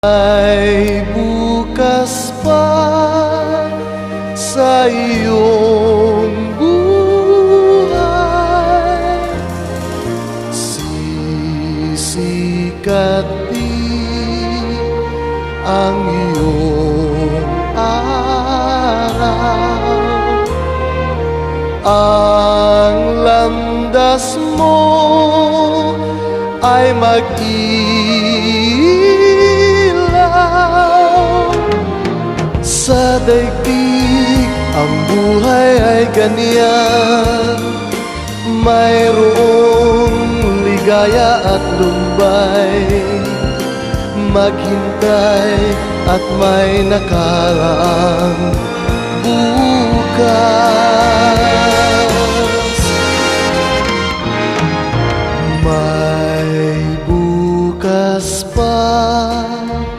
Ay bukas pa sa iyong buhay, sisikat din ang iyong araw. Ang landas mo ay sa daigdig. Ang buhay ay ganyan, mayroong ligaya at lumbay. Maghintay at may nakaraang bukas.